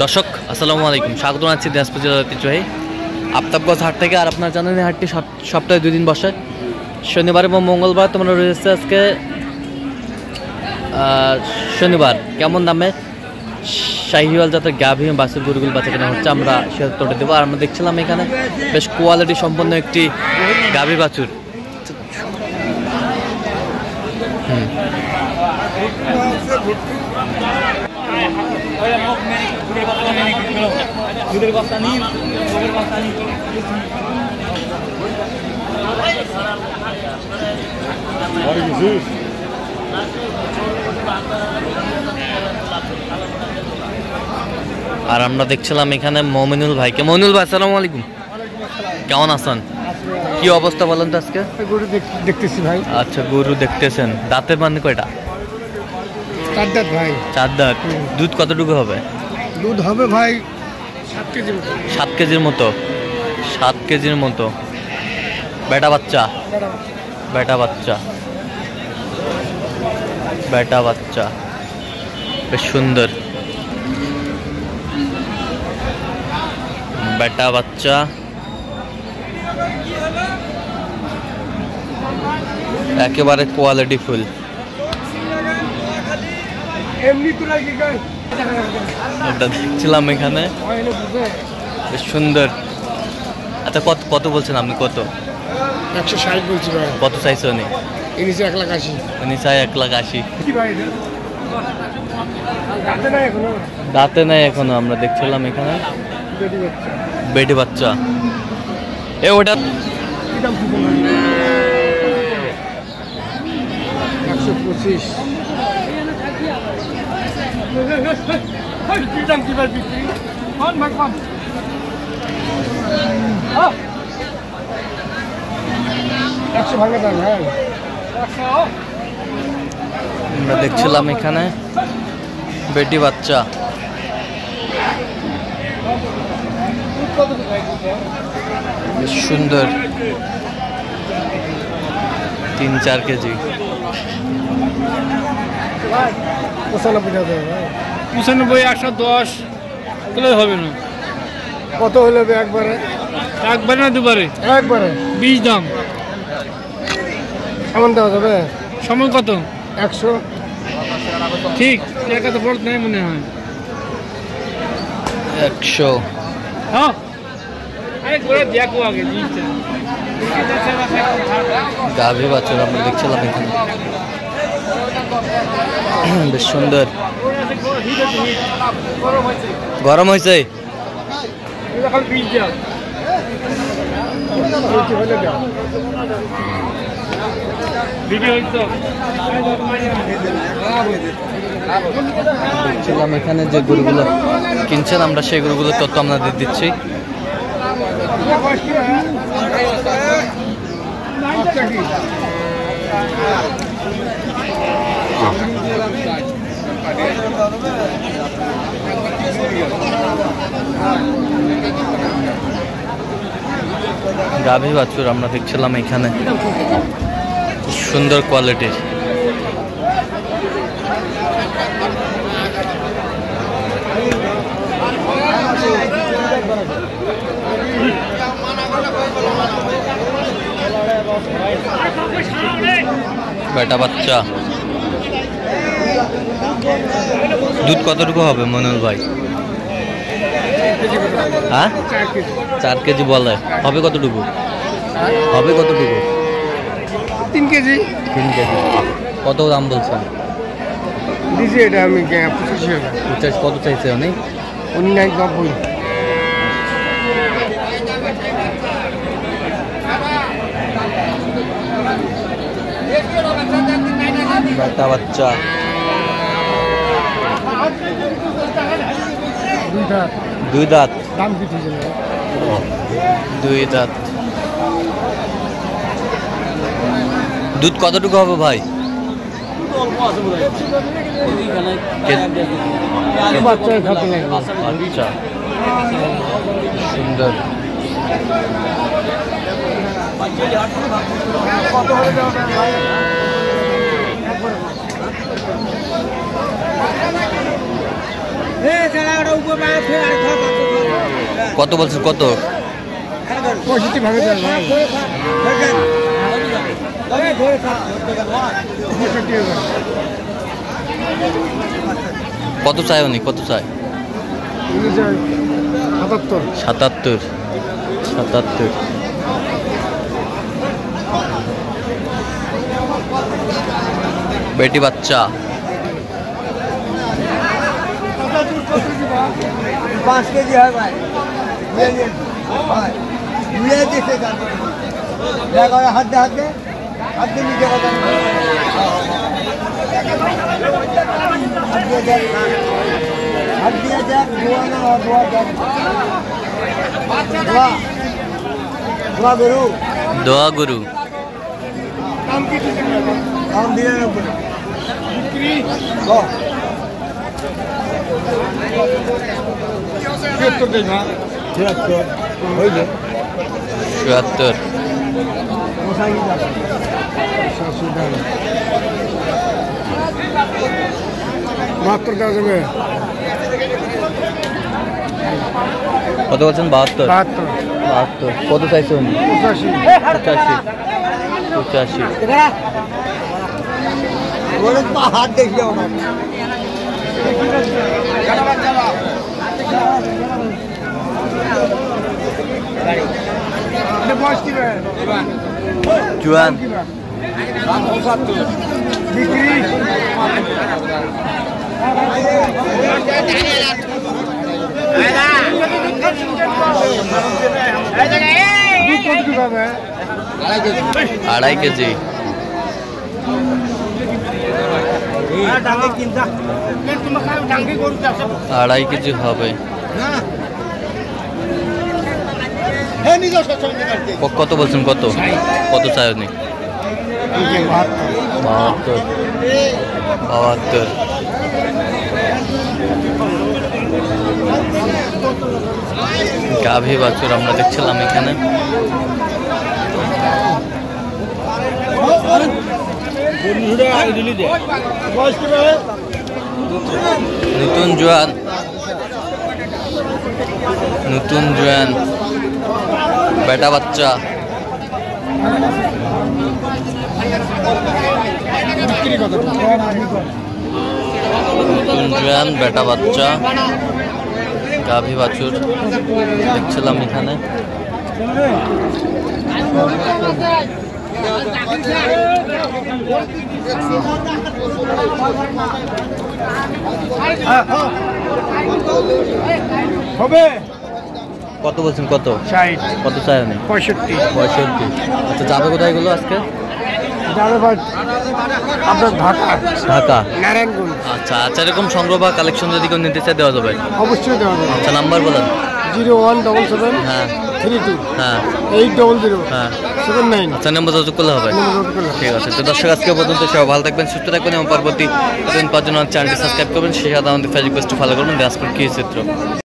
দর্শক আসসালামু আলাইকুম, স্বাগত জানাচ্ছি দিনাজপুর জেলার ঐতিহ্যবাহী আফতাবগঞ্জ হাট থেকে। আর আপনারা জানেন এই হাটটি সপ্তাহে 2 দিন বসে, শনিবার এবং মঙ্গলবার। তোমরা রয়েছে আজকে শনিবার। কেমন দামে শাহিওয়াল জাতের গাভী বাছুর গরুগুলো বাচ্চা কেনা হচ্ছে আমরা সে তোটে দেবো। আর আমরা দেখছিলাম এখানে বেশ কোয়ালিটি সম্পন্ন একটি গাভী বাছুর। আর আমরা দেখছিলাম এখানে মমিনুল ভাইকে। মমিনুল ভাই আসসালামু আলাইকুম, কেমন আছেন? কি অবস্থা বলেন তো আজকে? গরু দেখতেছি ভাই। আচ্ছা, গরু দেখতেছেন। দাঁতের মানে কয়টা? 4 দাঁত ভাই। 4 দাঁত। দুধ কতটুকু হবে? দুধ হবে ভাই 7 কেজির মতো। 7 কেজির মতো। 7 কেজির মতো। বেটা বাচ্চা? বেটা বাচ্চা। বেটা বাচ্চা বেশ সুন্দর। বেটা বাচ্চা একেবারে কোয়ালিটি ফুল। এটা দেখছিলাম এখানে বেশ সুন্দর। আচ্ছা, কত কত বলছেন আপনি? কত? 160 বলছি ভাই। কত চাইছে উনি? ইনি 1,80,000। উনি চাই 1,80,000। কি ভাই এটা? দাঁতে নাই এখনো। দাঁতে নাই এখনো। আমরা দেখছিলাম এখানে বেটি বাচ্চা। বেটি বাচ্চা। ওটা কি দাম কি বলেন? 125। কি দাম কি ভাই বিক্রি? কোন ভাই কোন? হ্যাঁ 100 ভাঙা দাম। হ্যাঁ 100। আমরা দেখছিলাম এখানে বেটি বাচ্চা। বেশ সুন্দর। 3-4 কেজি। 95 110 কিলো হবে না। কত হলে একবারে? একবারে না দুবারে? একবারে 20 দাম। কেমন দেওয়া যাবে? সময় কত? 100। ঠিক টাকা তো বলতে নাই মনে হয়। 100। হ্যাঁ আরে করে দেখো আগে জিনিসটা। গাভী বাছুর আমরা দেখছিলাম এখানে বেশ সুন্দর। গরম হয়েছে। দেখছিলাম এখানে যে গরুগুলো কিনছেন আমরা সেই গরুগুলোর তথ্য আপনাদের দিচ্ছি। গাভী বাছুর আমরা দেখছিলাম এখানে সুন্দর কোয়ালিটির। বেটা বাচ্চা। দুধ কতটুকু হবে মনুল ভাই? হ্যাঁ 4 কেজি বলে। হবে কতটুকু? হবে কতটুকু? 3 কেজি। 3 কেজি। কত দাম বলছেন? দিছি এটা আমি 25,000। কত চাইছে উনি? 90। বেটা বাচ্চা। 2 দাঁত। দাম কি ঠিক আছে? 2 দাঁত। দুধ কতটুকু হবে ভাই? আচ্ছা সুন্দর। কত বলছেন কত? 65 ভাগে দেন ভাই। কত চাই উনি, কত চাই? 77। বেটি বাচ্চা 5 কেজি হয় ভাই। হাত দে নিচে কথা হাত দিয়ে দেখ দোয়া গরু দোয়া গুরু দাম দিয়ে হইলে 77। মাত্র দেওয়া যাবে। কত বলছেন? 72। 72 কত চাইছে উনি? 85। হাত দেখলে জুয়ান বিক্রি আড়াই কেজি। আড়াই কেজি হবে। কত বলছেন? কত কত চাই উনি? 72। গাভী বাছুর আমরা দেখছিলাম এখানে। নতুন জোয়ান বেটা বাচ্চা নতুন জোয়ান বেটা বাচ্চা গাভী বাছুর দেখছিলাম এখানে। হবে কত বলছেন? কত 60 কত চাই উনি? 65। আচ্ছা যাবে কোথায় এগুলো আজকে? যাবে ভাই আপনার ঢাকা। নারায়ণগঞ্জ। আচ্ছা এরকম সংগ্রহ বা কালেকশন যদি কেউ নিতে চায় দেওয়া যাবে? অবশ্যই দেওয়া যাবে। আচ্ছা নাম্বার বলেন। 0177 হ্যাঁ 32 হ্যাঁ 800 হ্যাঁ 79। আচ্ছা নাম্বার যোগাযোগ করলে হবে। ঠিক আছে। তো দর্শক আজকে পর্যন্ত সবাই ভালো থাকবেন, সুস্থ থাকবেন এবং পরবর্তী পাওয়ার জন্য চ্যানেলটি সাবস্ক্রাইব করবেন। সেই সাথে আমাদের ফেসবুক পেজটি ফলো করবেন। দিনাজপুর কৃষি চিত্র।